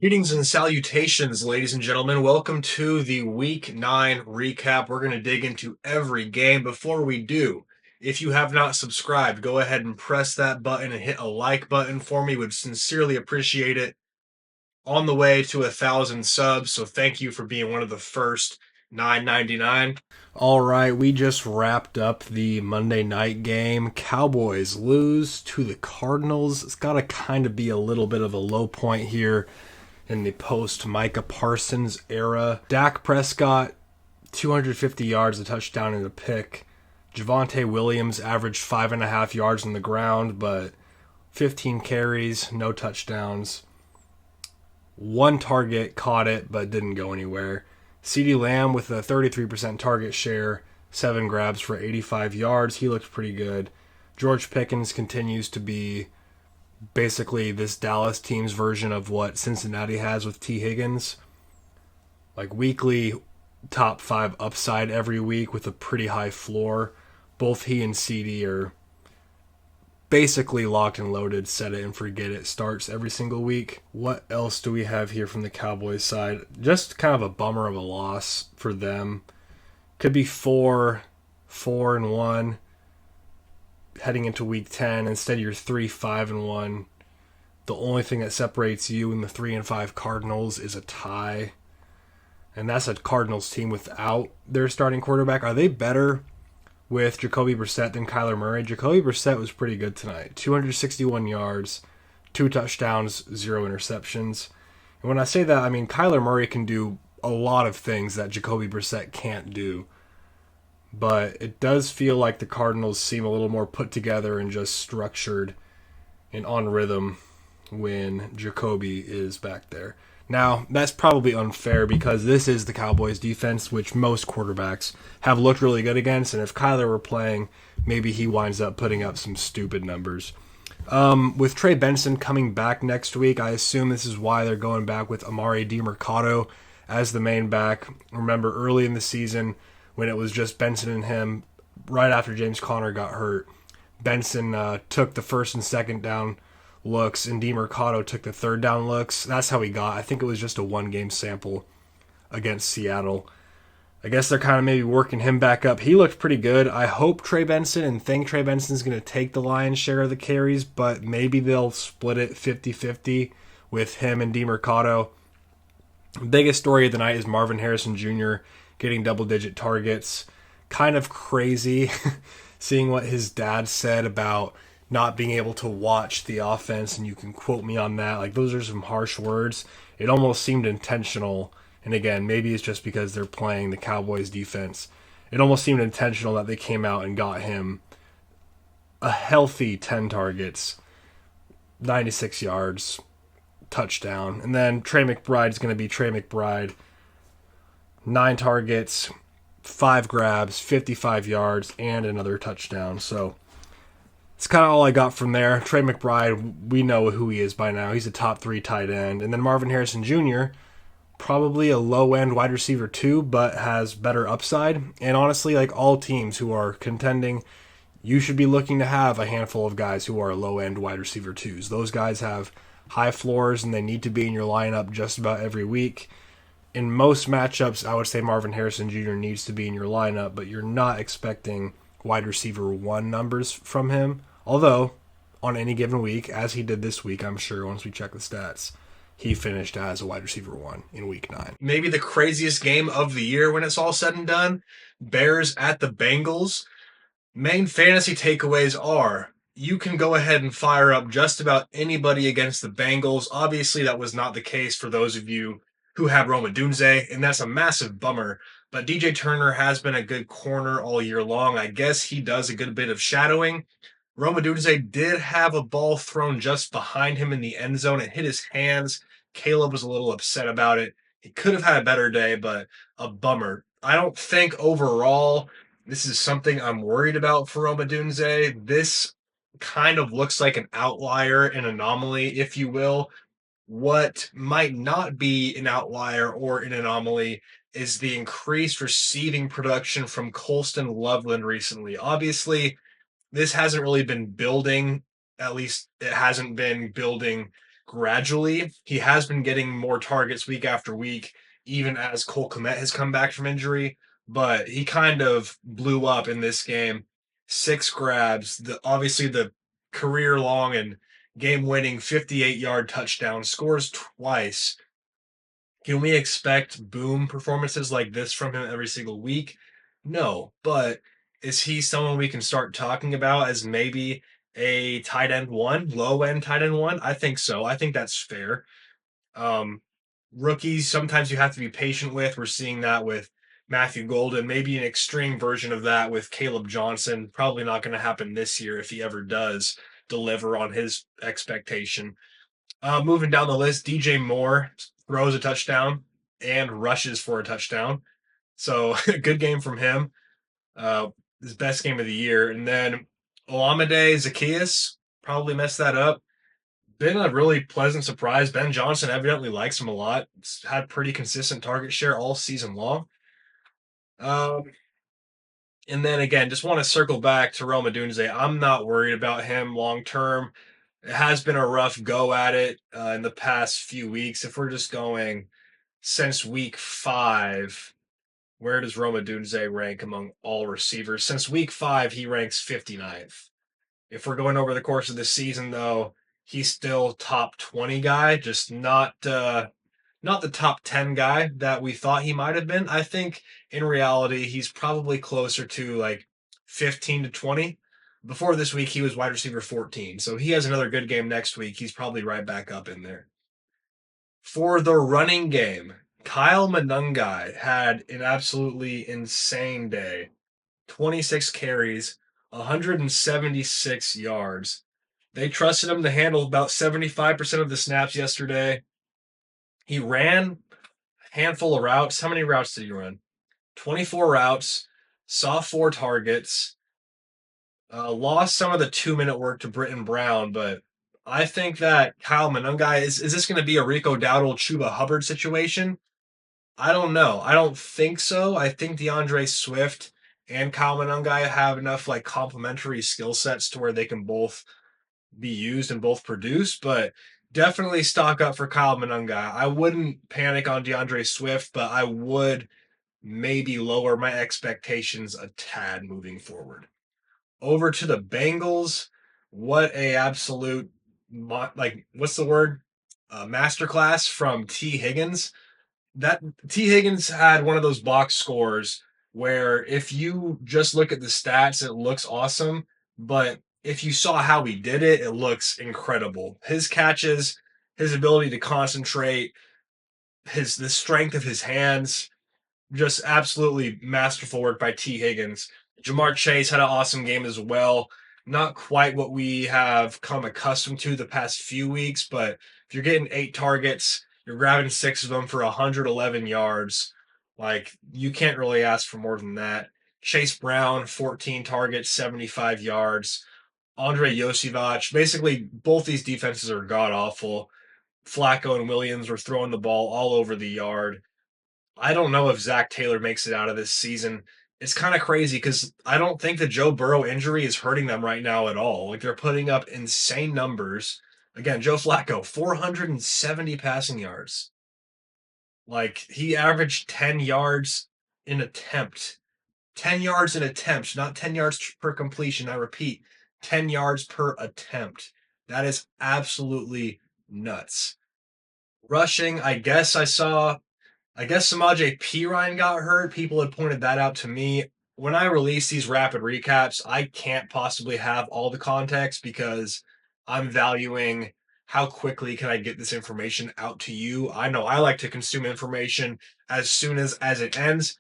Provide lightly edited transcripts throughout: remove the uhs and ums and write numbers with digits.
Greetings and salutations, ladies and gentlemen. Welcome to the Week 9 recap. We're going to dig into every game. Before we do, if you have not subscribed, go ahead and press that button and hit a like button for me. Would sincerely appreciate it. On the way to 1,000 subs, so thank you for being one of the first 999. All right, we just wrapped up the Monday night game. Cowboys lose to the Cardinals. It's got to kind of be a little bit of a low point here in the post Micah Parsons era. Dak Prescott, 250 yards, a touchdown, and a pick. Javonte Williams averaged 5.5 yards on the ground, but 15 carries, no touchdowns. One target, caught it, but didn't go anywhere. CeeDee Lamb with a 33% target share, 7 grabs for 85 yards. He looked pretty good. George Pickens continues to be basically this Dallas team's version of what Cincinnati has with T. Higgins. Like weekly top 5 upside every week with a pretty high floor. Both he and CD are basically locked and loaded, set it and forget it starts every single week. What else do we have here from the Cowboys side? Just kind of a bummer of a loss for them. Could be 4-1 heading into week 10. Instead, you're 3-5-1. The only thing that separates you and the 3-5 Cardinals is a tie. And that's a Cardinals team without their starting quarterback. Are they better with Jacoby Brissett than Kyler Murray? Jacoby Brissett was pretty good tonight. 261 yards, 2 touchdowns, 0 interceptions. And when I say that, I mean Kyler Murray can do a lot of things that Jacoby Brissett can't do. But it does feel like the Cardinals seem a little more put together and just structured and on rhythm when Jacoby is back there. Now, that's probably unfair because this is the Cowboys defense, which most quarterbacks have looked really good against, and if Kyler were playing, maybe he winds up putting up some stupid numbers. With Trey Benson coming back next week, I assume this is why they're going back with Amari DiMercato as the main back. Remember, early in the season, when it was just Benson and him, right after James Conner got hurt, Benson took the first and second down looks, and DiMercato took the third down looks. That's how he got. I think it was just a one-game sample against Seattle. I guess they're kind of maybe working him back up. He looked pretty good. I hope Trey Benson and think Trey Benson's going to take the lion's share of the carries, but maybe they'll split it 50-50 with him and DiMercato. Biggest story of the night is Marvin Harrison Jr. getting double-digit targets. Kind of crazy seeing what his dad said about not being able to watch the offense, and you can quote me on that. Like, those are some harsh words. It almost seemed intentional, and again, maybe it's just because they're playing the Cowboys defense. It almost seemed intentional that they came out and got him a healthy 10 targets, 96 yards, touchdown. And then Trey McBride's going to be Trey McBride. 9 targets, 5 grabs, 55 yards, and another touchdown. So it's kind of all I got from there. Trey McBride, we know who he is by now. He's a top 3 tight end. And then Marvin Harrison Jr., probably a low-end wide receiver too, but has better upside. And honestly, like all teams who are contending, you should be looking to have a handful of guys who are low-end wide receiver twos. Those guys have high floors, and they need to be in your lineup just about every week. In most matchups, I would say Marvin Harrison Jr. needs to be in your lineup, but you're not expecting wide receiver 1 numbers from him. Although, on any given week, as he did this week, I'm sure once we check the stats, he finished as a wide receiver 1 in week 9. Maybe the craziest game of the year when it's all said and done. Bears at the Bengals. Main fantasy takeaways are you can go ahead and fire up just about anybody against the Bengals. Obviously, that was not the case for those of you who have Roma Dunze, and that's a massive bummer. But DJ Turner has been a good corner all year long. I guess he does a good bit of shadowing. Roma Dunze did have a ball thrown just behind him in the end zone. It hit his hands. Caleb was a little upset about it. He could have had a better day, but a bummer. I don't think overall this is something I'm worried about for Roma Dunze. This kind of looks like an outlier, an anomaly, if you will. What might not be an outlier or an anomaly is the increased receiving production from Colston Loveland recently. Obviously, this hasn't really been building, at least it hasn't been building gradually. He has been getting more targets week after week, even as Cole Kmet has come back from injury. But he kind of blew up in this game. 6 grabs, obviously the career long and game winning 58-yard touchdown, scores twice. Can we expect boom performances like this from him every single week? No, but is he someone we can start talking about as maybe a tight end one, low end tight end one? I think so. I think that's fair. Um, Rookies, sometimes you have to be patient with. We're seeing that with Matthew Golden, maybe an extreme version of that with Caleb Johnson. Probably not going to happen this year if he ever does deliver on his expectation. Moving down the list, DJ Moore throws a touchdown and rushes for a touchdown. So good game from him. His best game of the year. And then Olamide Zacchaeus probably messed that up. Been a really pleasant surprise. Ben Johnson evidently likes him a lot. He's had pretty consistent target share all season long. Um, and then again, just want to circle back to Rome Odunze. I'm not worried about him long term. It has been a rough go at it in the past few weeks. If we're just going since week 5, where does Rome Odunze rank among all receivers? Since week 5, he ranks 59th. If we're going over the course of the season, though, he's still top 20 guy, just not the top 10 guy that we thought he might have been. I think in reality, he's probably closer to like 15 to 20. Before this week, he was wide receiver 14. So he has another good game next week. He's probably right back up in there. For the running game, Kyle Manungai had an absolutely insane day. 26 carries, 176 yards. They trusted him to handle about 75% of the snaps yesterday. He ran a handful of routes. How many routes did he run? 24 routes, saw 4 targets, lost some of the 2-minute work to Britton Brown, but I think that Kyle Manungai is this going to be a Rico Dowdle Chuba Hubbard situation? I don't know. I don't think so. I think DeAndre Swift and Kyle Manungai have enough like complementary skill sets to where they can both be used and both produce, but definitely stock up for Kyle Manungai. I wouldn't panic on DeAndre Swift, but I would maybe lower my expectations a tad moving forward. Over to the Bengals. What a absolute what's the word? Masterclass from T. Higgins. That T. Higgins had one of those box scores where if you just look at the stats, it looks awesome, but if you saw how he did it, it looks incredible. His catches, his ability to concentrate, the strength of his hands, just absolutely masterful work by T. Higgins. Jamar Chase had an awesome game as well. Not quite what we have come accustomed to the past few weeks, but if you're getting 8 targets, you're grabbing 6 of them for 111 yards. Like, you can't really ask for more than that. Chase Brown, 14 targets, 75 yards. Andre Josivac, basically, both these defenses are god awful. Flacco and Williams were throwing the ball all over the yard. I don't know if Zach Taylor makes it out of this season. It's kind of crazy because I don't think the Joe Burrow injury is hurting them right now at all. Like they're putting up insane numbers. Again, Joe Flacco, 470 passing yards. Like he averaged 10 yards in attempt. 10 yards in attempt, not 10 yards per completion. I repeat, 10 yards per attempt. That is absolutely nuts. Rushing, I guess Samaje Perine got hurt. People had pointed that out to me. When I release these rapid recaps, I can't possibly have all the context because I'm valuing how quickly can I get this information out to you. I know I like to consume information as soon as it ends.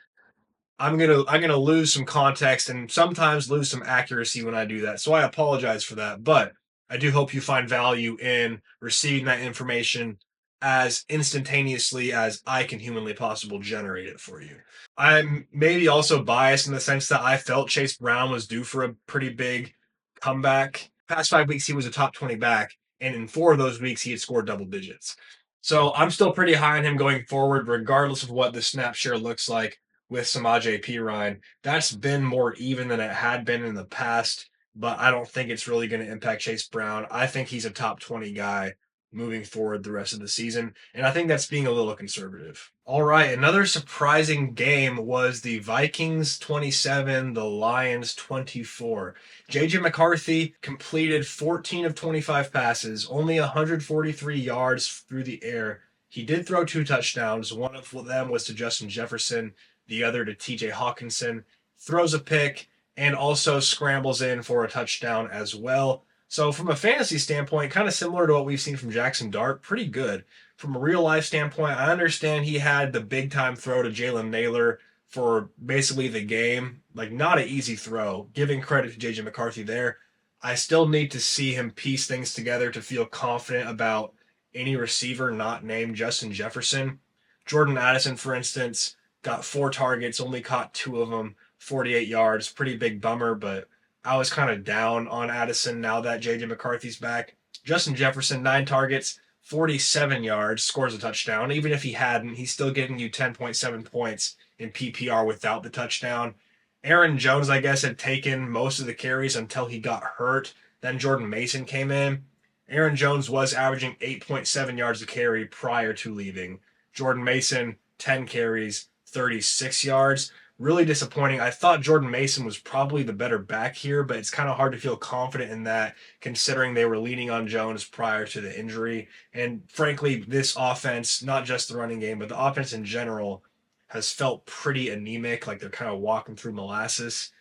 I'm gonna lose some context and sometimes lose some accuracy when I do that. So I apologize for that, but I do hope you find value in receiving that information as instantaneously as I can humanly possible generate it for you. I'm maybe also biased in the sense that I felt Chase Brown was due for a pretty big comeback. Past 5 weeks, he was a top 20 back, and in 4 of those weeks, he had scored double digits. So I'm still pretty high on him going forward, regardless of what the snap share looks like with Samaje Perine. That's been more even than it had been in the past, but I don't think it's really going to impact Chase Brown. I think he's a top 20 guy moving forward the rest of the season. And I think that's being a little conservative. All right, another surprising game was the Vikings 27, the Lions 24. JJ McCarthy completed 14 of 25 passes, only 143 yards through the air. He did throw 2 touchdowns. One of them was to Justin Jefferson, the other to TJ Hawkinson. Throws a pick and also scrambles in for a touchdown as well. So from a fantasy standpoint, kind of similar to what we've seen from Jackson Dart, pretty good. From a real life standpoint, I understand he had the big time throw to Jalen Naylor for basically the game. Like, not an easy throw. Giving credit to JJ McCarthy there. I still need to see him piece things together to feel confident about any receiver not named Justin Jefferson. Jordan Addison, for instance, got 4 targets, only caught 2 of them, 48 yards. Pretty big bummer, but I was kind of down on Addison now that JJ McCarthy's back. Justin Jefferson, 9 targets, 47 yards, scores a touchdown. Even if he hadn't, he's still getting you 10.7 points in PPR without the touchdown. Aaron Jones, I guess, had taken most of the carries until he got hurt. Then Jordan Mason came in. Aaron Jones was averaging 8.7 yards a carry prior to leaving. Jordan Mason, 10 carries, 36 yards. Really disappointing. I thought Jordan Mason was probably the better back here, but it's kind of hard to feel confident in that considering they were leaning on Jones prior to the injury. And frankly, this offense, not just the running game, but the offense in general, has felt pretty anemic, like they're kind of walking through molasses.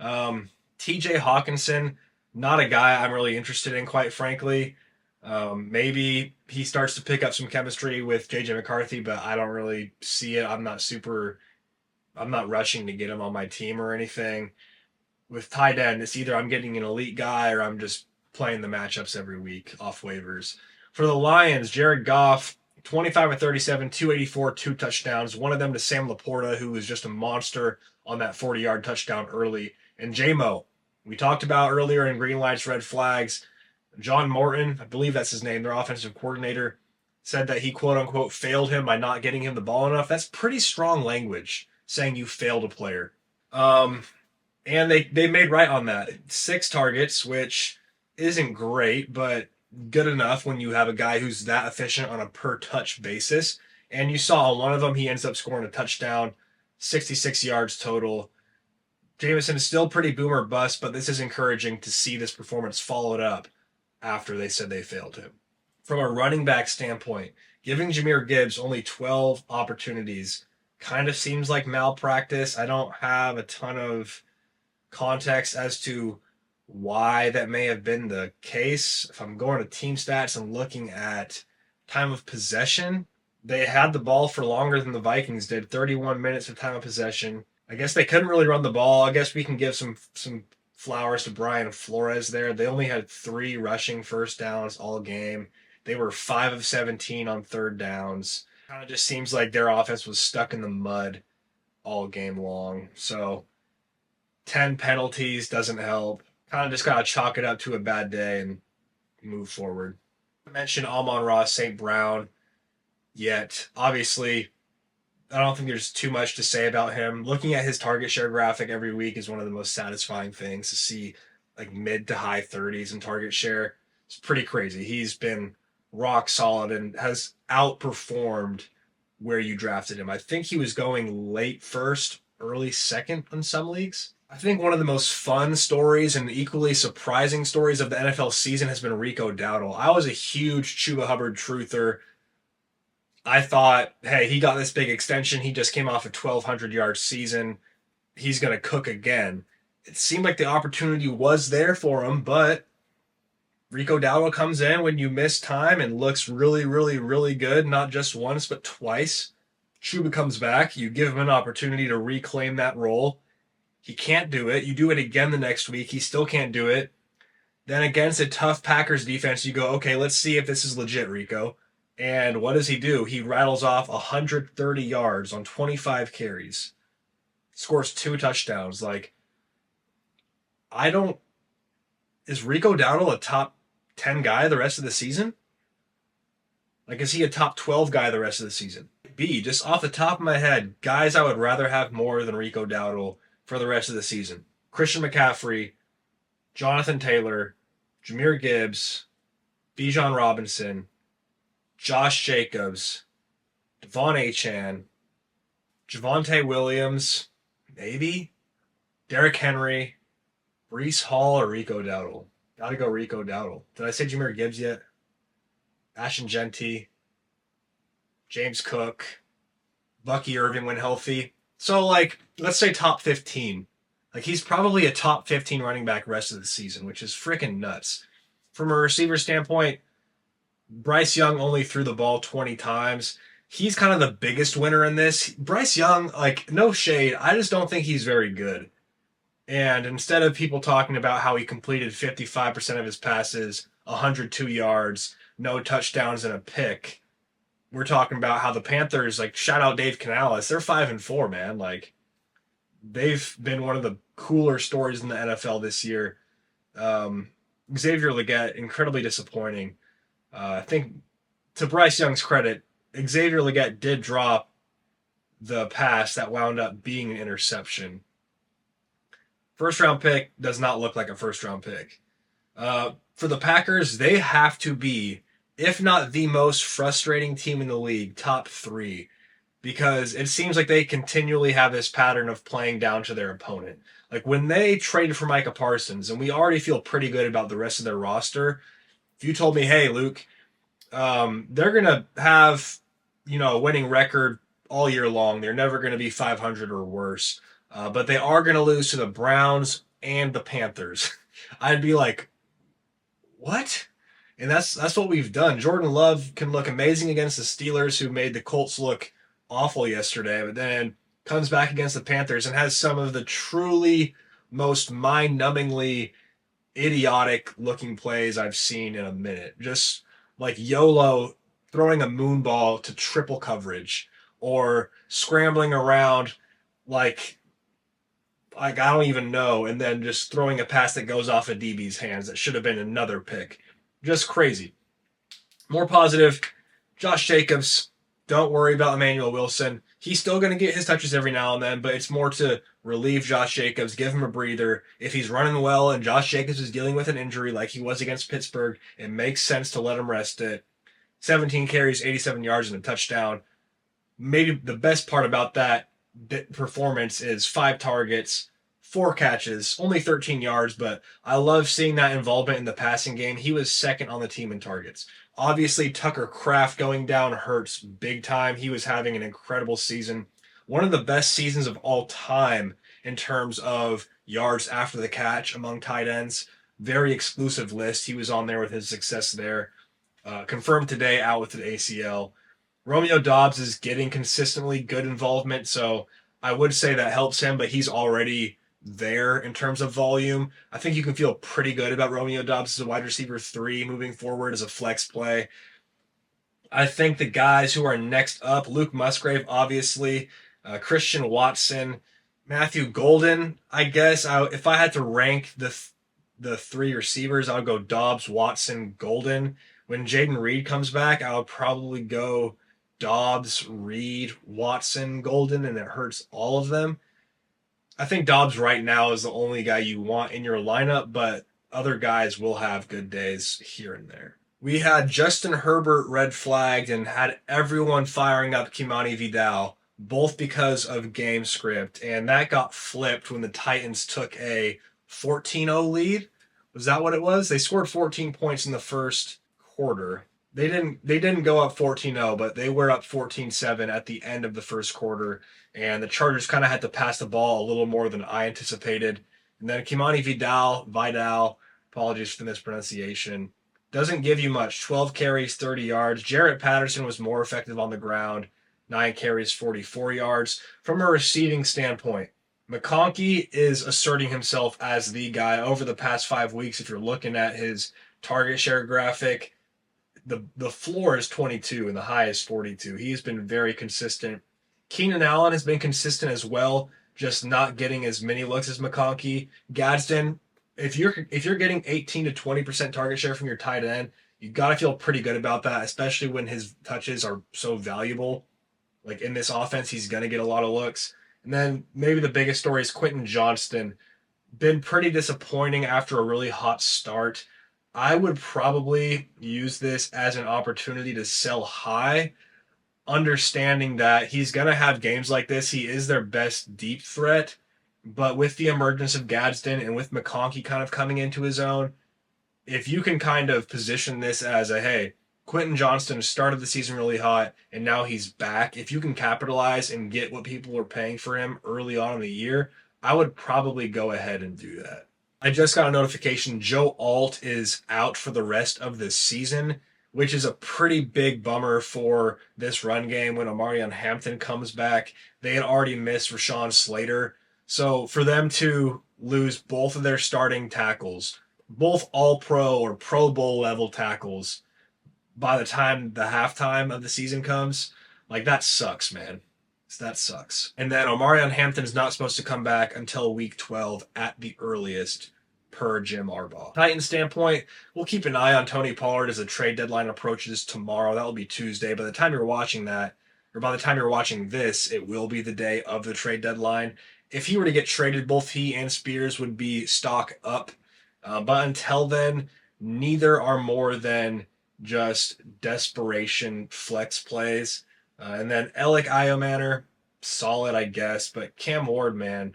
TJ Hawkinson, not a guy I'm really interested in, quite frankly. Maybe he starts to pick up some chemistry with JJ McCarthy, but I don't really see it. I'm not rushing to get him on my team or anything. With tight end, it's either I'm getting an elite guy or I'm just playing the matchups every week off waivers. For the Lions, Jared Goff, 25 of 37, 284, 2 touchdowns. One of them to Sam Laporta, who was just a monster on that 40-yard touchdown early. And J-Mo, we talked about earlier in Green Lights, Red Flags. John Morton, I believe that's his name, their offensive coordinator, said that he quote-unquote failed him by not getting him the ball enough. That's pretty strong language, saying you failed a player. And they made right on that. 6 targets, which isn't great, but good enough when you have a guy who's that efficient on a per touch basis. And you saw on one of them, he ends up scoring a touchdown, 66 yards total. Jameson is still pretty boomer bust, but this is encouraging to see this performance followed up after they said they failed him. From a running back standpoint, giving Jahmyr Gibbs only 12 opportunities kind of seems like malpractice. I don't have a ton of context as to why that may have been the case. If I'm going to team stats and looking at time of possession, they had the ball for longer than the Vikings did, 31 minutes of time of possession. I guess they couldn't really run the ball. I guess we can give some flowers to Brian Flores there. They only had 3 rushing first downs all game. They were 5 of 17 on third downs. Kind of just seems like their offense was stuck in the mud all game long. So 10 penalties doesn't help. Kind of just got to chalk it up to a bad day and move forward. I mentioned Amon-Ra St. Brown yet. Obviously, I don't think there's too much to say about him. Looking at his target share graphic every week is one of the most satisfying things to see, like mid to high 30s in target share. It's pretty crazy. He's been rock solid and has outperformed where you drafted him. I think he was going late first, early second in some leagues. I think one of the most fun stories and equally surprising stories of the NFL season has been Rico Dowdle. I was a huge Chuba Hubbard truther. I thought, hey, he got this big extension. He just came off a 1,200-yard season. He's going to cook again. It seemed like the opportunity was there for him, but Rico Dowdle comes in when you miss time and looks really, really, really good, not just once, but twice. Chuba comes back. You give him an opportunity to reclaim that role. He can't do it. You do it again the next week. He still can't do it. Then against a tough Packers defense, you go, okay, let's see if this is legit, Rico. And what does he do? He rattles off 130 yards on 25 carries. Scores 2 touchdowns. Is Rico Dowdle a top 10 guy the rest of the season? Is he a top 12 guy the rest of the season? B, just off the top of my head, guys I would rather have more than Rico Dowdle for the rest of the season. Christian McCaffrey, Jonathan Taylor, Jahmyr Gibbs, Bijan Robinson, Josh Jacobs, Devon Achane, Javonte Williams, maybe, Derrick Henry, Brees Hall, or Rico Dowdle. Gotta go Rico Dowdle. Did I say Jahmyr Gibbs yet? Ashton Genty, James Cook, Bucky Irving when healthy. So, like, let's say top 15. Like, he's probably a top 15 running back rest of the season, which is freaking nuts. From a receiver standpoint, Bryce Young only threw the ball 20 times. He's kind of the biggest winner in this. Bryce Young, like, no shade, I just don't think he's very good. And instead of people talking about how he completed 55% of his passes, 102 yards, no touchdowns, and a pick, we're talking about how the Panthers, like, shout out Dave Canales, they're 5-4, man. Like, they've been one of the cooler stories in the NFL this year. Xavier Legette, incredibly disappointing. I think, to Bryce Young's credit, Xavier Legette did drop the pass that wound up being an interception. First round pick does not look like a first round pick. For the Packers, they have to be, if not the most frustrating team in the league, top 3, because it seems like they continually have this pattern of playing down to their opponent. Like when they traded for Micah Parsons, and we already feel pretty good about the rest of their roster, if you told me, hey, Luke, they're going to have, a winning record all year long, they're never going to be 500 or worse, but they are going to lose to the Browns and the Panthers, I'd be like, what? And that's what we've done. Jordan Love can look amazing against the Steelers, who made the Colts look awful yesterday, but then comes back against the Panthers and has some of the truly most mind-numbingly idiotic-looking plays I've seen in a minute. Just like YOLO throwing a moon ball to triple coverage, or scrambling around like I don't even know, and then just throwing a pass that goes off a DB's hands that should have been another pick. Just crazy. More positive, Josh Jacobs. Don't worry about Emmanuel Wilson. He's still going to get his touches every now and then, but it's more to relieve Josh Jacobs, give him a breather. If he's running well and Josh Jacobs is dealing with an injury like he was against Pittsburgh, it makes sense to let him rest it. 17 carries, 87 yards, and a touchdown. Maybe the best part about that performance is 5 targets, 4 catches, only 13 yards, but I love seeing that involvement in the passing game. He was second on the team in targets. Obviously, Tucker Kraft going down hurts big time. He was having an incredible season. One of the best seasons of all time in terms of yards after the catch among tight ends. Very exclusive list. He was on there with his success there. Confirmed today, out with an ACL. Romeo Doubs is getting consistently good involvement, so I would say that helps him, but he's already there in terms of volume. I think you can feel pretty good about Romeo Doubs as a wide receiver 3 moving forward as a flex play. I think the guys who are next up, Luke Musgrave, obviously, Christian Watson, Matthew Golden, I guess. If I had to rank the 3 receivers, I would go Doubs, Watson, Golden. When Jaden Reed comes back, I would probably go Doubs, Reed, Watson, Golden, and it hurts all of them. I think Doubs right now is the only guy you want in your lineup, but other guys will have good days here and there. We had Justin Herbert red flagged and had everyone firing up Kimani Vidal, both because of game script, and that got flipped when the Titans took a 14-0 lead. Was that what it was? They scored 14 points in the first quarter. They didn't go up 14-0, but they were up 14-7 at the end of the first quarter, and the Chargers kind of had to pass the ball a little more than I anticipated. And then Kimani Vidal, apologies for the mispronunciation, doesn't give you much. 12 carries, 30 yards. Jarrett Patterson was more effective on the ground. 9 carries, 44 yards. From a receiving standpoint, McConkey is asserting himself as the guy over the past 5 weeks. If you're looking at his target share graphic, the floor is 22 and the high is 42. He's been very consistent. Keenan Allen has been consistent as well, just not getting as many looks as McConkey. Gadsden, if you're getting 18 to 20% target share from your tight end, you got to feel pretty good about that, especially when his touches are so valuable. Like in this offense, he's going to get a lot of looks. And then maybe the biggest story is Quentin Johnston. Been pretty disappointing after a really hot start. I would probably use this as an opportunity to sell high, understanding that he's going to have games like this. He is their best deep threat, but with the emergence of Gadsden and with McConkey kind of coming into his own, if you can kind of position this as a, hey, Quentin Johnston started the season really hot and now he's back. If you can capitalize and get what people are paying for him early on in the year, I would probably go ahead and do that. I just got a notification Joe Alt is out for the rest of the season, which is a pretty big bummer for this run game when Omarion Hampton comes back. They had already missed Rashawn Slater. So for them to lose both of their starting tackles, both all pro or Pro Bowl level tackles, by the time the halftime of the season comes, like that sucks, man. That sucks. And then Omarion Hampton is not supposed to come back until week 12 at the earliest, per Jim Harbaugh. Titans standpoint, we'll keep an eye on Tony Pollard as the trade deadline approaches tomorrow. That will be Tuesday. By the time you're watching that, or by the time you're watching this, it will be the day of the trade deadline. If he were to get traded, both he and Spears would be stock up. But until then, neither are more than just desperation flex plays. And then Alec Iomanner, solid, I guess. But Cam Ward, man,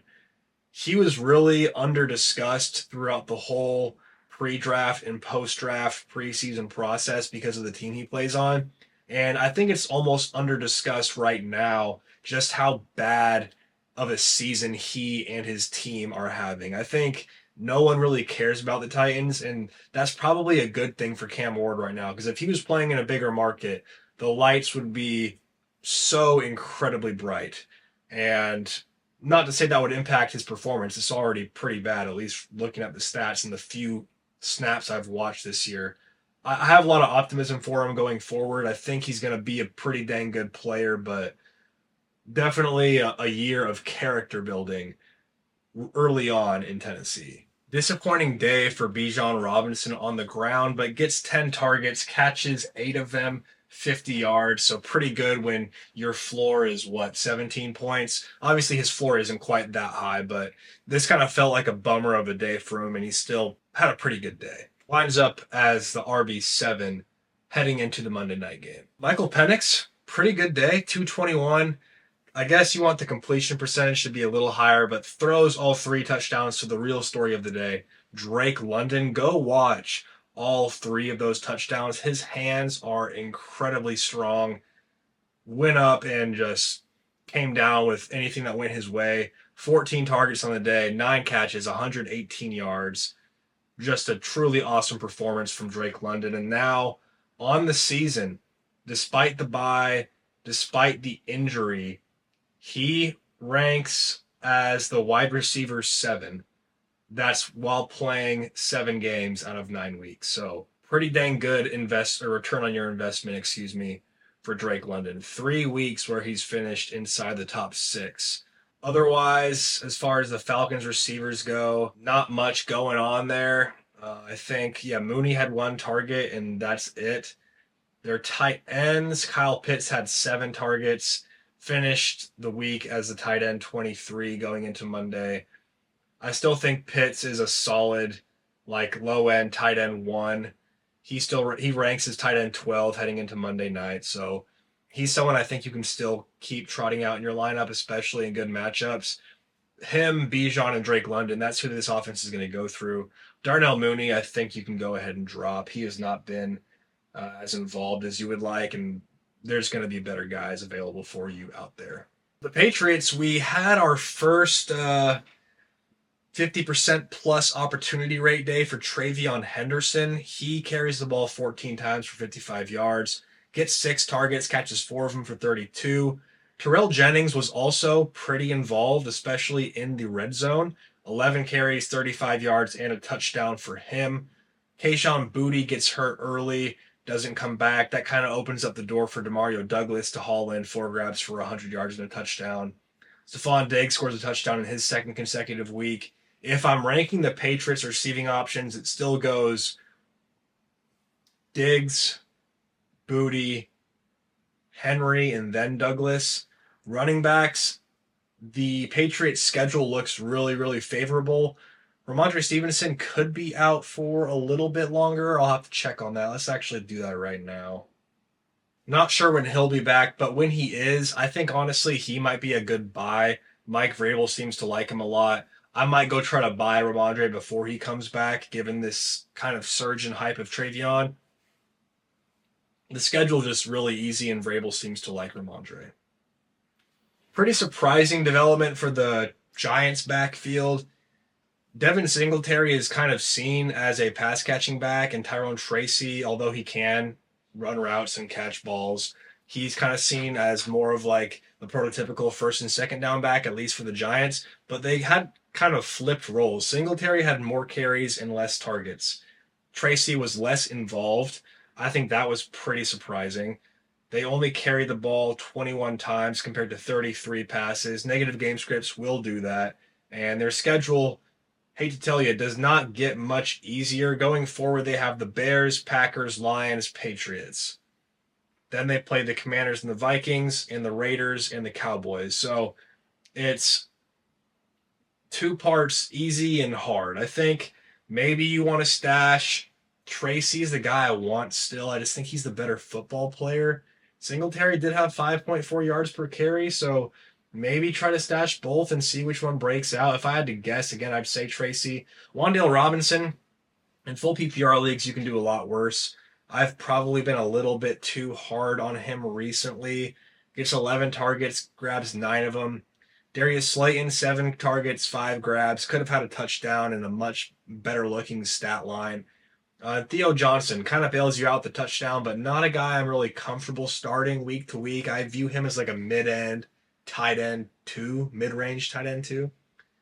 he was really under-discussed throughout the whole pre-draft and post-draft preseason process because of the team he plays on. And I think it's almost under-discussed right now just how bad of a season he and his team are having. I think no one really cares about the Titans, and that's probably a good thing for Cam Ward right now, because if he was playing in a bigger market, the lights would be so incredibly bright. And not to say that would impact his performance. It's already pretty bad, at least looking at the stats and the few snaps I've watched this year. I have a lot of optimism for him going forward. I think he's going to be a pretty dang good player, but definitely a year of character building early on in Tennessee. Disappointing day for Bijan Robinson on the ground, but gets 10 targets, catches 8 of them, 50 yards. So pretty good when your floor is 17 points. Obviously his floor isn't quite that high, but this kind of felt like a bummer of a day for him, and he still had a pretty good day. Lines up as the RB7 heading into the Monday night game. Michael Penix, pretty good day, 221. I guess you want the completion percentage to be a little higher, but throws all 3 touchdowns to the real story of the day, Drake London. Go watch all 3 of those touchdowns. His hands are incredibly strong. Went up and just came down with anything that went his way. 14 targets on the day, 9 catches, 118 yards. Just a truly awesome performance from Drake London. And now on the season, despite the bye, despite the injury, he ranks as the wide receiver 7. That's while playing 7 games out of 9 weeks. So pretty dang good return on your investment, for Drake London. 3 weeks where he's finished inside the top 6. Otherwise, as far as the Falcons receivers go, not much going on there. I think, Mooney had 1 target, and that's it. Their tight ends, Kyle Pitts had 7 targets, finished the week as the tight end 23 going into Monday. I still think Pitts is a solid, low-end tight end 1. He ranks as tight end 12 heading into Monday night, so he's someone I think you can still keep trotting out in your lineup, especially in good matchups. Him, Bijan, and Drake London, that's who this offense is going to go through. Darnell Mooney, I think you can go ahead and drop. He has not been as involved as you would like, and there's going to be better guys available for you out there. The Patriots, we had our first 50% plus opportunity rate day for Travion Henderson. He carries the ball 14 times for 55 yards. Gets 6 targets, catches 4 of them for 32. Terrell Jennings was also pretty involved, especially in the red zone. 11 carries, 35 yards, and a touchdown for him. Kayshon Boutte gets hurt early, doesn't come back. That kind of opens up the door for Demario Douglas to haul in 4 grabs for 100 yards and a touchdown. Stephon Diggs scores a touchdown in his 2nd consecutive week. If I'm ranking the Patriots receiving options, it still goes Diggs, Boutte, Henry, and then Douglas. Running backs, the Patriots' schedule looks really, really favorable. Ramondre Stevenson could be out for a little bit longer. I'll have to check on that. Let's actually do that right now. Not sure when he'll be back, but when he is, I think honestly he might be a good buy. Mike Vrabel seems to like him a lot. I might go try to buy Ramondre before he comes back, given this kind of surge in hype of Travion. The schedule just really easy, and Vrabel seems to like Ramondre. Pretty surprising development for the Giants backfield. Devin Singletary is kind of seen as a pass catching back, and Tyrone Tracy, although he can run routes and catch balls, he's kind of seen as more of like the prototypical first and second down back, at least for the Giants. But they had kind of flipped roles. Singletary had more carries and less targets. Tracy was less involved. I think that was pretty surprising. They only carried the ball 21 times compared to 33 passes. Negative game scripts will do that. And their schedule, hate to tell you, does not get much easier. Going forward, they have the Bears, Packers, Lions, Patriots. Then they play the Commanders and the Vikings, and the Raiders and the Cowboys. So it's two parts, easy and hard. I think maybe you want to stash Tracy is the guy I want still. I just think he's the better football player. Singletary did have 5.4 yards per carry, so maybe try to stash both and see which one breaks out. If I had to guess, again, I'd say Tracy. Wan'Dale Robinson, in full PPR leagues, you can do a lot worse. I've probably been a little bit too hard on him recently. Gets 11 targets, grabs 9 of them. Darius Slayton, 7 targets, 5 grabs. Could have had a touchdown and a much better looking stat line. Theo Johnson kind of bails you out the touchdown, but not a guy I'm really comfortable starting week to week. I view him as like a mid-end tight end 2, mid-range tight end 2.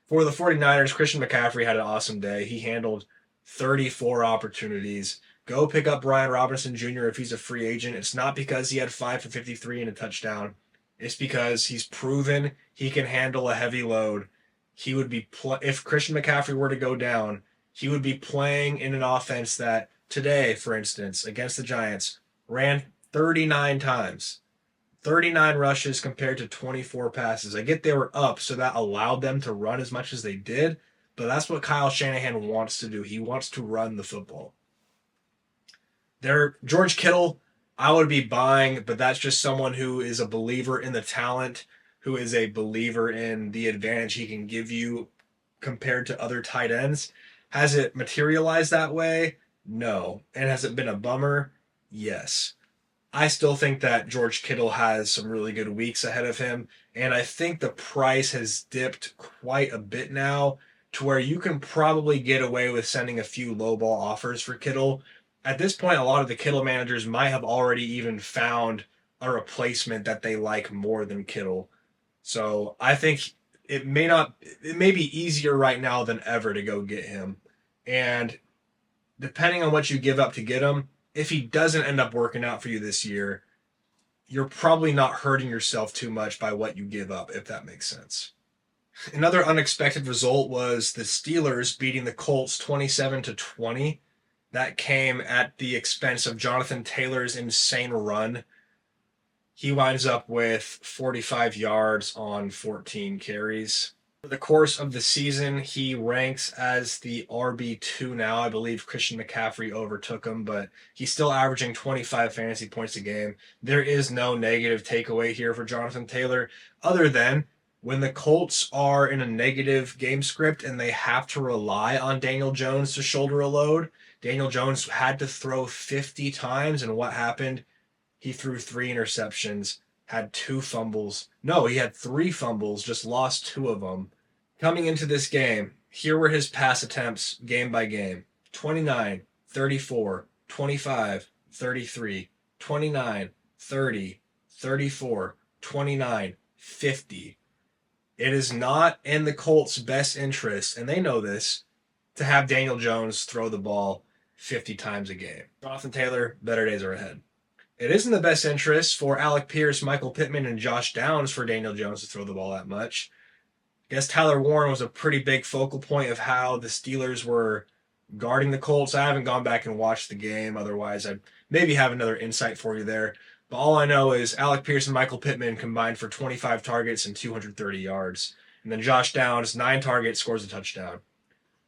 For the 49ers, Christian McCaffrey had an awesome day. He handled 34 opportunities. Go pick up Brian Robinson Jr. if he's a free agent. It's not because he had 5 for 53 and a touchdown. It's because he's proven he can handle a heavy load. He would be if Christian McCaffrey were to go down, he would be playing in an offense that today, for instance, against the Giants, ran 39 times. 39 rushes compared to 24 passes. I get they were up, so that allowed them to run as much as they did, but that's what Kyle Shanahan wants to do. He wants to run the football. George Kittle, I would be buying, but that's just someone who is a believer in the talent, who is a believer in the advantage he can give you compared to other tight ends. Has it materialized that way? No. And has it been a bummer? Yes. I still think that George Kittle has some really good weeks ahead of him, and I think the price has dipped quite a bit now to where you can probably get away with sending a few lowball offers for Kittle. At this point, a lot of the Kittle managers might have already even found a replacement that they like more than Kittle. So I think it may be easier right now than ever to go get him. And depending on what you give up to get him, if he doesn't end up working out for you this year, you're probably not hurting yourself too much by what you give up, if that makes sense. Another unexpected result was the Steelers beating the Colts 27-20. That came at the expense of Jonathan Taylor's insane run. He winds up with 45 yards on 14 carries. For the course of the season, he ranks as the RB2 now. I believe Christian McCaffrey overtook him, but he's still averaging 25 fantasy points a game. There is no negative takeaway here for Jonathan Taylor, other than when the Colts are in a negative game script and they have to rely on Daniel Jones to shoulder a load. Daniel Jones had to throw 50 times, and what happened? He threw 3 interceptions, had 2 fumbles. No, he had 3 fumbles, just lost 2 of them. Coming into this game, here were his pass attempts game by game. 29, 34, 25, 33, 29, 30, 34, 29, 50. It is not in the Colts' best interest, and they know this, to have Daniel Jones throw the ball 50 times a game. Jonathan Taylor, better days are ahead. It is in the best interest for Alec Pierce, Michael Pittman, and Josh Downs for Daniel Jones to throw the ball that much. I guess Tyler Warren was a pretty big focal point of how the Steelers were guarding the Colts. I haven't gone back and watched the game. Otherwise, I'd maybe have another insight for you there. But all I know is Alec Pierce and Michael Pittman combined for 25 targets and 230 yards. And then Josh Downs, 9 targets, scores a touchdown.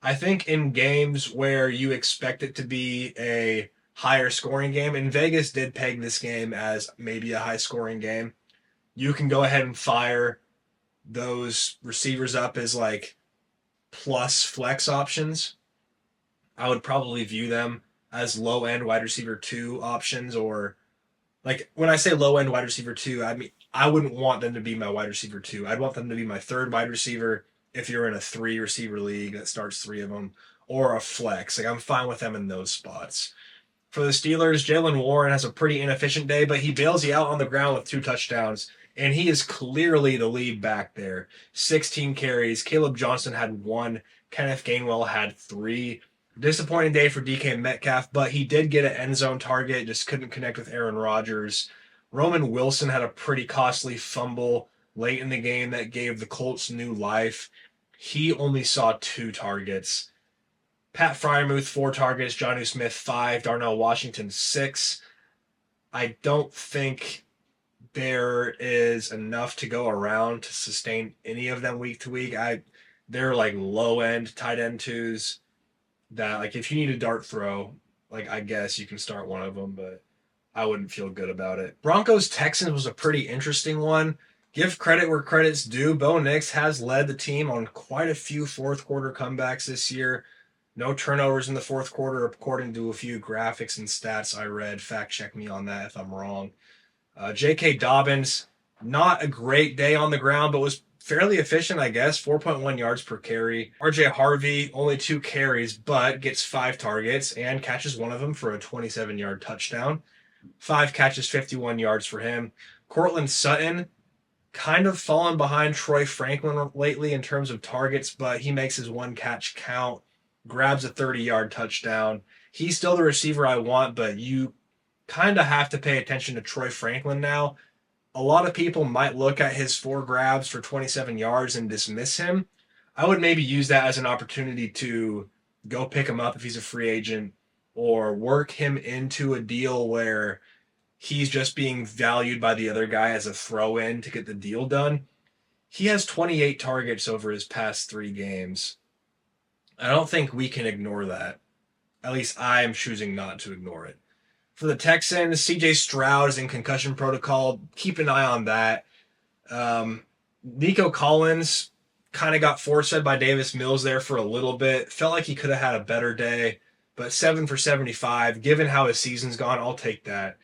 I think in games where you expect it to be a higher scoring game, and Vegas did peg this game as maybe a high scoring game, you can go ahead and fire those receivers up as like plus flex options. I would probably view them as low end wide receiver two options, or like when I say low end wide receiver two, I mean I wouldn't want them to be my wide receiver two. I'd want them to be my third wide receiver if you're in a three receiver league that starts three of them, or a flex. Like I'm fine with them in those spots. For the Steelers, Jalen Warren has a pretty inefficient day, but he bails you out on the ground with two touchdowns, and he is clearly the lead back there. 16 carries. Caleb Johnson had one. Kenneth Gainwell had three. Disappointing day for DK Metcalf, but he did get an end zone target, just couldn't connect with Aaron Rodgers. Roman Wilson had a pretty costly fumble late in the game that gave the Colts new life. He only saw two targets. Pat Freiermuth, 4 targets. Jonnu Smith, 5. Darnell Washington, 6. I don't think there is enough to go around to sustain any of them week to week. They're like low end tight end twos that, like, if you need a dart throw, like, I guess you can start one of them, but I wouldn't feel good about it. Broncos Texans was a pretty interesting one. Give credit where credit's due. Bo Nix has led the team on quite a few fourth quarter comebacks this year. No turnovers in the fourth quarter, according to a few graphics and stats I read. Fact check me on that if I'm wrong. J.K. Dobbins, not a great day on the ground, but was fairly efficient, I guess. 4.1 yards per carry. R.J. Harvey, only 2 carries, but gets 5 targets and catches one of them for a 27-yard touchdown. 5 catches, 51 yards for him. Cortland Sutton, kind of fallen behind Troy Franklin lately in terms of targets, but he makes his 1 catch count. Grabs a 30-yard touchdown. He's still the receiver I want, but you kind of have to pay attention to Troy Franklin now. A lot of people might look at his 4 grabs for 27 yards and dismiss him. I would maybe use that as an opportunity to go pick him up if he's a free agent, or work him into a deal where he's just being valued by the other guy as a throw-in to get the deal done. He has 28 targets over his past 3 games. I don't think we can ignore that. At least I'm choosing not to ignore it. For the Texans, CJ Stroud is in concussion protocol. Keep an eye on that. Nico Collins kind of got force-fed by Davis Mills there for a little bit. Felt like he could have had a better day, but 7 for 75. Given how his season's gone, I'll take that.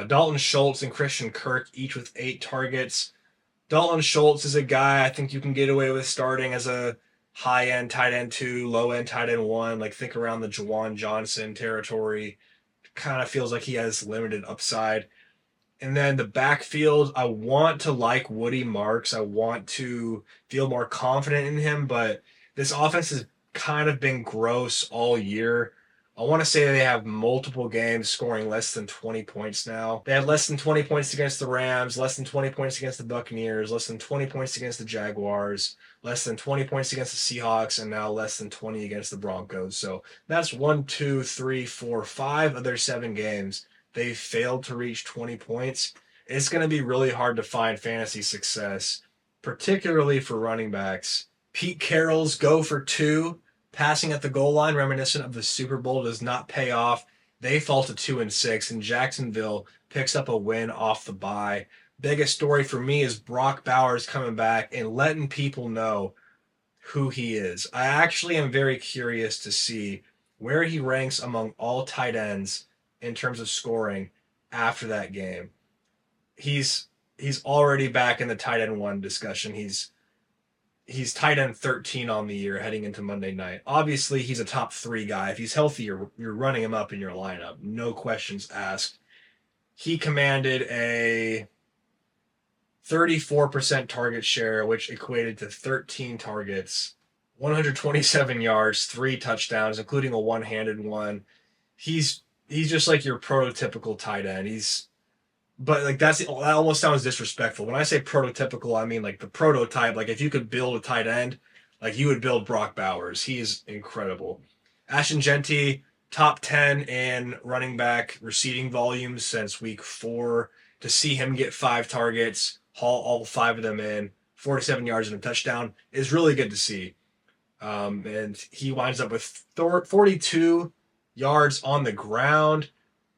Dalton Schultz and Christian Kirk, each with 8 targets. Dalton Schultz is a guy I think you can get away with starting as a high-end tight end 2, low-end tight end 1. Like, think around the Juwan Johnson territory. Kind of feels like he has limited upside. And then the backfield, I want to like Woody Marks. I want to feel more confident in him, but this offense has kind of been gross all year. I want to say they have multiple games scoring less than 20 points now. They had less than 20 points against the Rams, less than 20 points against the Buccaneers, less than 20 points against the Jaguars, less than 20 points against the Seahawks, and now less than 20 against the Broncos. So that's 1, 2, 3, 4, 5 of their 7 games. They failed to reach 20 points. It's going to be really hard to find fantasy success, particularly for running backs. Pete Carroll's go for 2, passing at the goal line, reminiscent of the Super Bowl, does not pay off. They fall to 2-6, and Jacksonville picks up a win off the bye. Biggest story for me is Brock Bowers coming back and letting people know who he is. I actually am very curious to see where he ranks among all tight ends in terms of scoring after that game. He's already back in the tight end 1 discussion. He's tight end 13 on the year heading into Monday night. Obviously, he's a top 3 guy. If he's healthy, you're running him up in your lineup. No questions asked. He commanded a 34% target share, which equated to 13 targets, 127 yards, 3 touchdowns, including a one-handed one. He's just like your prototypical tight end. But like that almost sounds disrespectful. When I say prototypical, I mean like the prototype. Like if you could build a tight end, like you would build Brock Bowers. He is incredible. Ashton Genty, top 10 in running back receiving volumes since week 4. To see him get 5 targets, haul all 5 of them in, 47 yards and a touchdown is really good to see. And he winds up with 42 yards on the ground.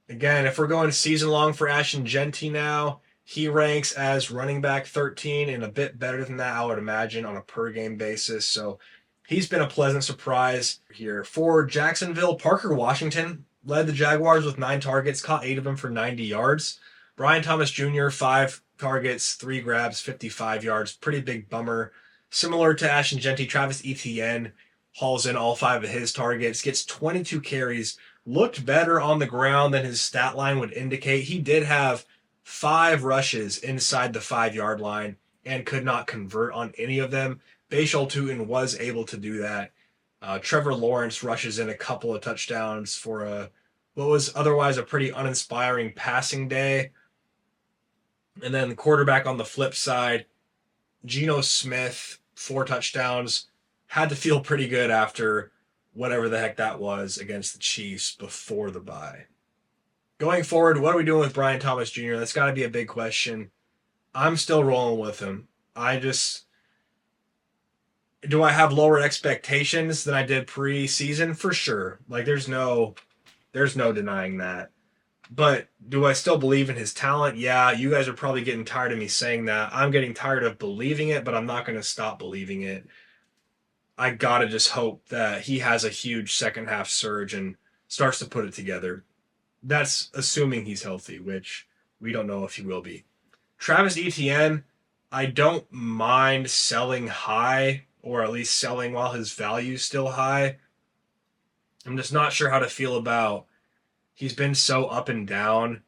Again, if we're going season long for Ashton Genty now, he ranks as running back 13 and a bit better than that, I would imagine, on a per game basis. So he's been a pleasant surprise here. For Jacksonville, Parker Washington led the Jaguars with 9 targets, caught 8 of them for 90 yards. Brian Thomas Jr., 5 targets, 3 grabs, 55 yards. Pretty big bummer. Similar to Ashton Genty, Travis Etienne hauls in all 5 of his targets, gets 22 carries, looked better on the ground than his stat line would indicate. He did have 5 rushes inside the 5-yard line and could not convert on any of them. Bashal Tutin was able to do that. Trevor Lawrence rushes in a couple of touchdowns for what was otherwise a pretty uninspiring passing day. And then the quarterback on the flip side, Geno Smith, 4 touchdowns. Had to feel pretty good after whatever the heck that was against the Chiefs before the bye. Going forward, what are we doing with Brian Thomas Jr.? That's got to be a big question. I'm still rolling with him. Do I have lower expectations than I did pre-season? For sure. Like there's no denying that. But do I still believe in his talent? Yeah, you guys are probably getting tired of me saying that. I'm getting tired of believing it, but I'm not going to stop believing it. I got to just hope that he has a huge second half surge and starts to put it together. That's assuming he's healthy, which we don't know if he will be. Travis Etienne, I don't mind selling high, or at least selling while his value's still high. I'm just not sure how to feel about. He's been so up and down.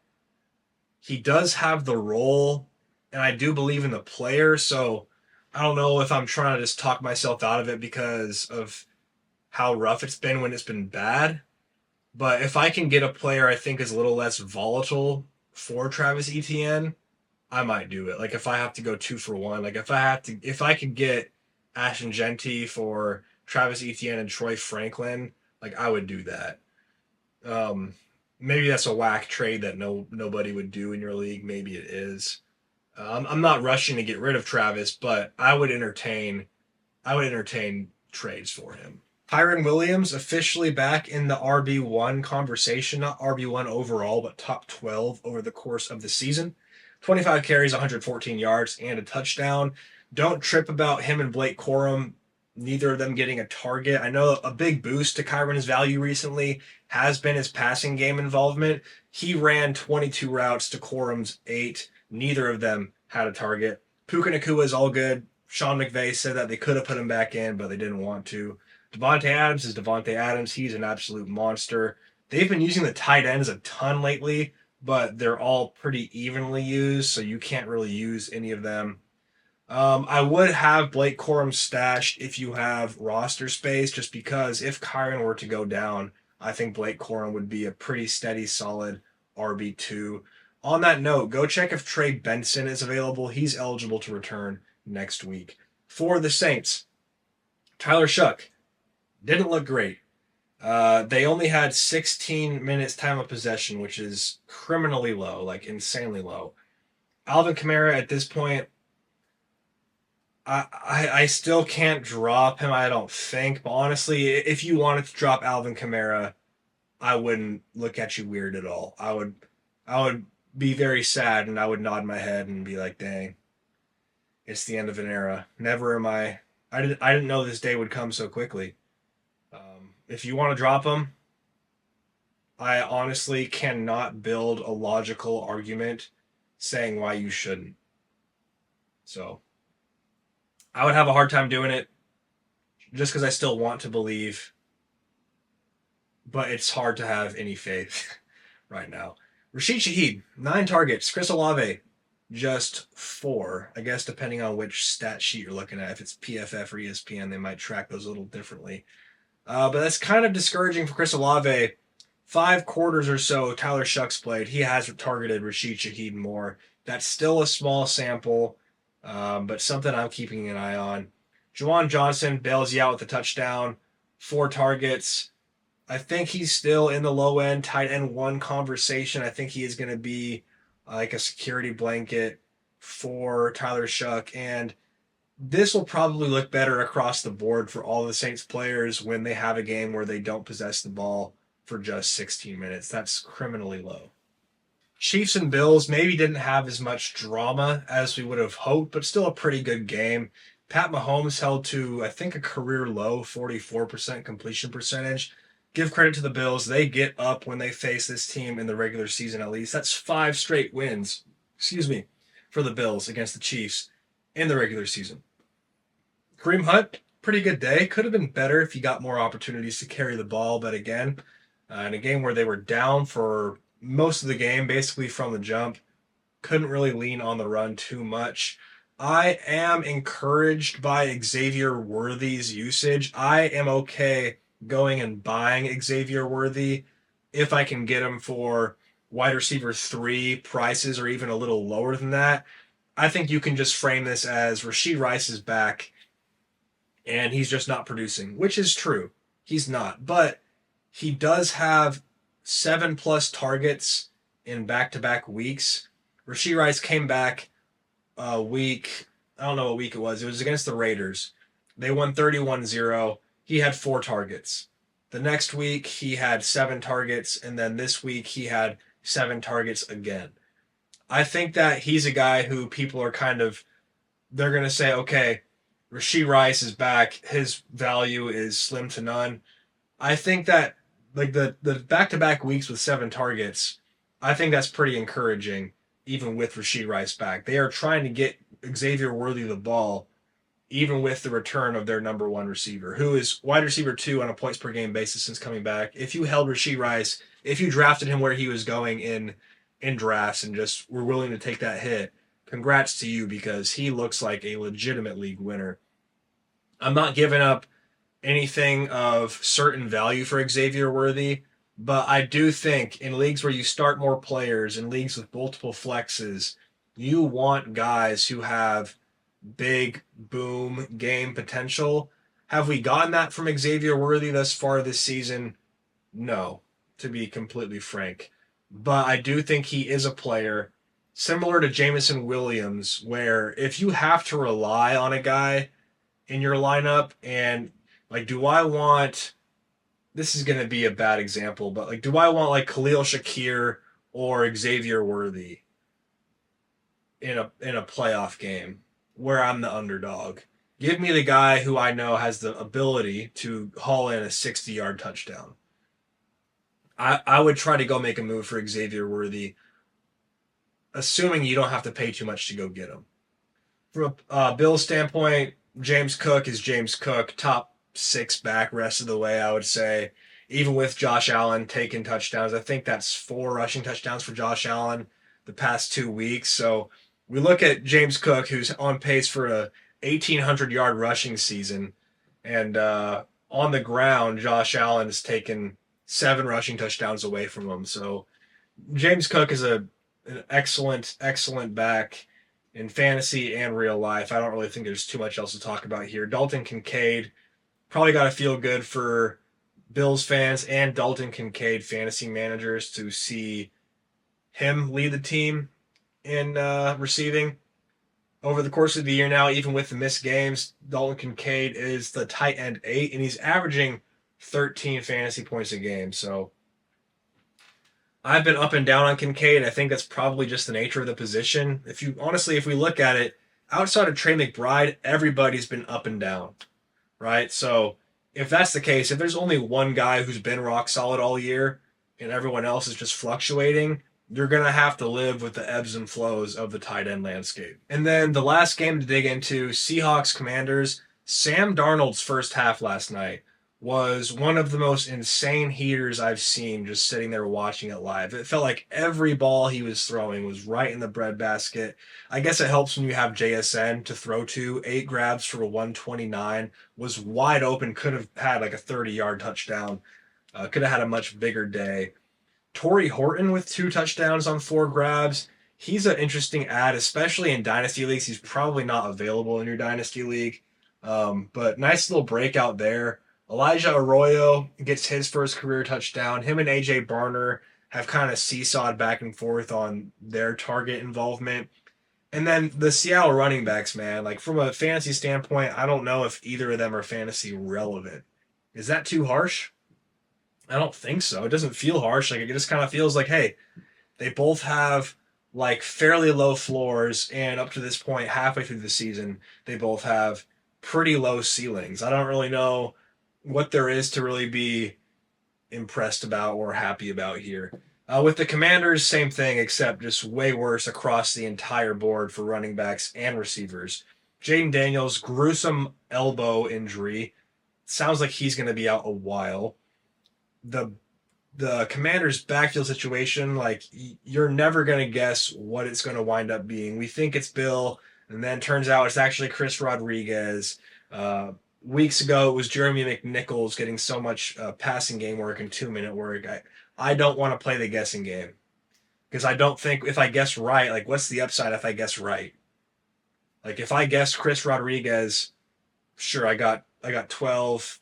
He does have the role, and I do believe in the player, so I don't know if I'm trying to just talk myself out of it because of how rough it's been when it's been bad. But if I can get a player I think is a little less volatile for Travis Etienne, I might do it. Like if I have to go 2 for 1, like if I could get Ashton Genty for Travis Etienne and Troy Franklin, like I would do that. Maybe that's a whack trade that nobody would do in your league. Maybe it is. I'm not rushing to get rid of Travis, but I would entertain trades for him. Kyren Williams officially back in the RB1 conversation, not RB1 overall, but top 12 over the course of the season. 25 carries, 114 yards, and a touchdown. Don't trip about him and Blake Corum, neither of them getting a target. I know a big boost to Kyron's value recently has been his passing game involvement. He ran 22 routes to Corum's 8. Neither of them had a target. Puka Nacua is all good. Sean McVay said that they could have put him back in, but they didn't want to. Devontae Adams is Devontae Adams. He's an absolute monster. They've been using the tight ends a ton lately, but they're all pretty evenly used, so you can't really use any of them. I would have Blake Corum stashed if you have roster space, just because if Kyron were to go down, I think Blake Corum would be a pretty steady, solid RB2. On that note, go check if Trey Benson is available. He's eligible to return next week. For the Saints, Tyler Shuck didn't look great. They only had 16 minutes time of possession, which is criminally low, like insanely low. Alvin Kamara at this point, I still can't drop him, I don't think. But honestly, if you wanted to drop Alvin Kamara, I wouldn't look at you weird at all. I would be very sad, and I would nod my head and be like, dang, it's the end of an era. Never am I didn't know this day would come so quickly. If you want to drop him, I honestly cannot build a logical argument saying why you shouldn't. So I would have a hard time doing it just because I still want to believe, but it's hard to have any faith right now. Rashid Shaheed, 9 targets. Chris Olave, just 4. I guess depending on which stat sheet you're looking at. If it's PFF or ESPN, they might track those a little differently. But that's kind of discouraging for Chris Olave. 5 quarters or so Tyler Shucks played. He has targeted Rashid Shaheed more. That's still a small sample, but something I'm keeping an eye on. Juwan Johnson bails you out with a touchdown. 4 targets. I think he's still in the low end tight end 1 conversation. I think he is going to be like a security blanket for Tyler Shuck. And this will probably look better across the board for all the Saints players when they have a game where they don't possess the ball for just 16 minutes. That's criminally low. Chiefs and Bills maybe didn't have as much drama as we would have hoped, but still a pretty good game. Pat Mahomes held to, I think, a career low 44% completion percentage. Give credit to the Bills. They get up when they face this team in the regular season, at least. That's 5 straight wins, excuse me, for the Bills against the Chiefs in the regular season. Kareem Hunt, pretty good day. Could have been better if he got more opportunities to carry the ball, but again, in a game where they were down for most of the game, basically from the jump, couldn't really lean on the run too much. I am encouraged by Xavier Worthy's usage. I am okay going and buying Xavier Worthy if I can get him for wide receiver 3 prices or even a little lower than that. I think you can just frame this as Rashee Rice is back and he's just not producing, which is true. He's not. But he does have 7+ targets in back-to-back weeks. Rashee Rice came back a week, I don't know what week it was. It was against the Raiders. They won 31-0. He had 4 targets. The next week, he had 7 targets, and then this week, he had 7 targets again. I think that he's a guy who people are they're going to say, okay, Rashee Rice is back. His value is slim to none. I think that like the back-to-back weeks with 7 targets, I think that's pretty encouraging, even with Rashee Rice back. They are trying to get Xavier Worthy the ball, even with the return of their number 1 receiver, who is wide receiver 2 on a points per game basis since coming back. If you held Rashee Rice, if you drafted him where he was going in drafts and just were willing to take that hit, congrats to you because he looks like a legitimate league winner. I'm not giving up anything of certain value for Xavier Worthy, but I do think in leagues where you start more players, in leagues with multiple flexes, you want guys who have big boom game potential. Have we gotten that from Xavier Worthy thus far this season? No, to be completely frank. But I do think he is a player similar to Jameson Williams, where if you have to rely on a guy in your lineup and like, do I want, this is going to be a bad example, but like, do I want like Khalil Shakir or Xavier Worthy in a playoff game where I'm the underdog? Give me the guy who I know has the ability to haul in a 60-yard touchdown. I would try to go make a move for Xavier Worthy, assuming you don't have to pay too much to go get him. From a Bills standpoint, James Cook is James Cook, top 6 back rest of the way, I would say. Even with Josh Allen taking touchdowns, I think that's 4 rushing touchdowns for Josh Allen the past 2 weeks. So we look at James Cook, who's on pace for a 1,800-yard rushing season, and on the ground, Josh Allen has taken 7 rushing touchdowns away from him. So James Cook is an excellent back in fantasy and real life. I don't really think there's too much else to talk about here. Dalton Kincaid probably got to feel good for Bills fans and Dalton Kincaid fantasy managers to see him lead the team in receiving. Over the course of the year now, even with the missed games, Dalton Kincaid is the tight end 8, and he's averaging 13 fantasy points a game. So I've been up and down on Kincaid. I think that's probably just the nature of the position. If we look at it, outside of Trey McBride, everybody's been up and down, right? So if that's the case, if there's only one guy who's been rock solid all year and everyone else is just fluctuating, you're going to have to live with the ebbs and flows of the tight end landscape. And then the last game to dig into, Seahawks Commanders. Sam Darnold's first half last night was one of the most insane heaters I've seen just sitting there watching it live. It felt like every ball he was throwing was right in the breadbasket. I guess it helps when you have JSN to throw to. 8 grabs for 129, was wide open, could have had like a 30-yard touchdown, could have had a much bigger day. Torrey Horton with 2 touchdowns on 4 grabs. He's an interesting add, especially in Dynasty Leagues. He's probably not available in your Dynasty League, but nice little breakout there. Elijah Arroyo gets his first career touchdown. Him and A.J. Barner have kind of seesawed back and forth on their target involvement. And then the Seattle running backs, man, like from a fantasy standpoint, I don't know if either of them are fantasy relevant. Is that too harsh? I don't think so. It doesn't feel harsh. Like it just kind of feels like, hey, they both have like fairly low floors, and up to this point, halfway through the season, they both have pretty low ceilings. I don't really know what there is to really be impressed about or happy about here. With the Commanders, same thing, except just way worse across the entire board for running backs and receivers. Jaden Daniels, gruesome elbow injury. Sounds like he's going to be out a while. The Commanders' backfield situation, like you're never going to guess what it's going to wind up being. We think it's Bill, and then turns out it's actually Chris Rodriguez. Weeks ago, it was Jeremy McNichols getting so much passing game work and 2-minute work. I don't want to play the guessing game because I don't think if I guess right, like what's the upside if I guess right? Like if I guess Chris Rodriguez, sure, I got 12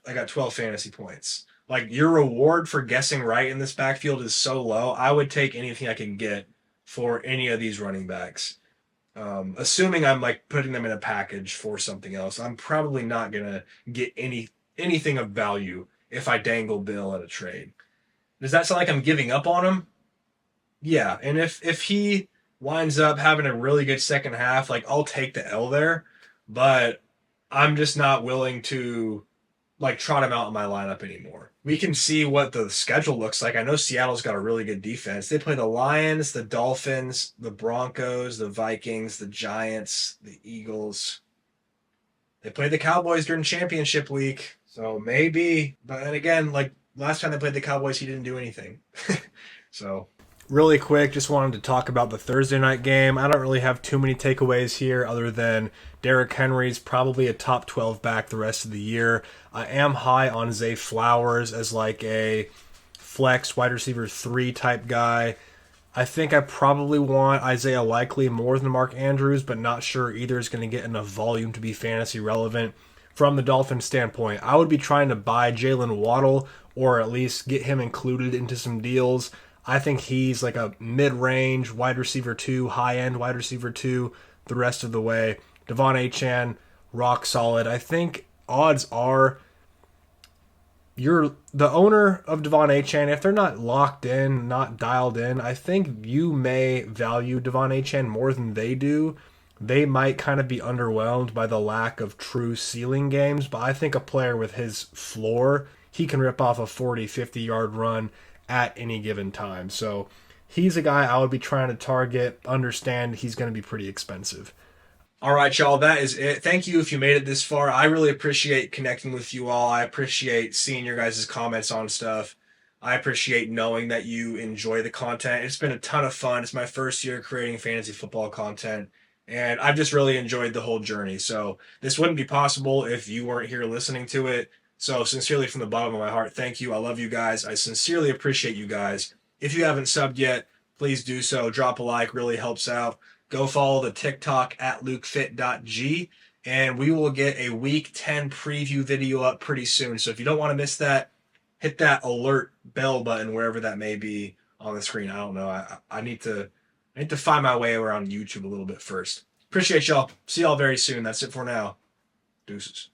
fantasy points. Like your reward for guessing right in this backfield is so low. I would take anything I can get for any of these running backs. Assuming I'm like putting them in a package for something else, I'm probably not gonna get anything of value if I dangle Bill at a trade. Does that sound like I'm giving up on him? Yeah, and if he winds up having a really good second half, like I'll take the L there, but I'm just not willing to like trot him out in my lineup anymore. We can see what the schedule looks like. I know Seattle's got a really good defense. They play the Lions, the Dolphins, the Broncos, the Vikings, the Giants, the Eagles. They played the Cowboys during championship week, so maybe. But then again, like last time they played the Cowboys, he didn't do anything. So really quick, just wanted to talk about the Thursday night game. I don't really have too many takeaways here other than Derrick Henry's probably a top 12 back the rest of the year. I am high on Zay Flowers as like a flex wide receiver 3 type guy. I think I probably want Isaiah Likely more than Mark Andrews, but not sure either is going to get enough volume to be fantasy relevant. From the Dolphins standpoint, I would be trying to buy Jalen Waddle or at least get him included into some deals. I think he's like a mid-range wide receiver 2, high-end wide receiver 2 the rest of the way. Devon Achane, rock solid. I think odds are you're the owner of Devon Achane. If they're not locked in, not dialed in, I think you may value Devon Achane more than they do. They might kind of be underwhelmed by the lack of true ceiling games, but I think a player with his floor, he can rip off a 40, 50-yard run at any given time. So he's a guy I would be trying to target. Understand he's going to be pretty expensive. All right, y'all, that is it. Thank you if you made it this far. I really appreciate connecting with you all. I appreciate seeing your guys' comments on stuff. I appreciate knowing that you enjoy the content. It's been a ton of fun. It's my first year creating fantasy football content, and I've just really enjoyed the whole journey. So this wouldn't be possible if you weren't here listening to it. So sincerely from the bottom of my heart, thank you. I love you guys. I sincerely appreciate you guys. If you haven't subbed yet, please do so. Drop a like, really helps out. Go follow the TikTok at lukefit.g, and we will get a Week 10 preview video up pretty soon. So if you don't want to miss that, hit that alert bell button wherever that may be on the screen. I don't know. I need to find my way around YouTube a little bit first. Appreciate y'all. See y'all very soon. That's it for now. Deuces.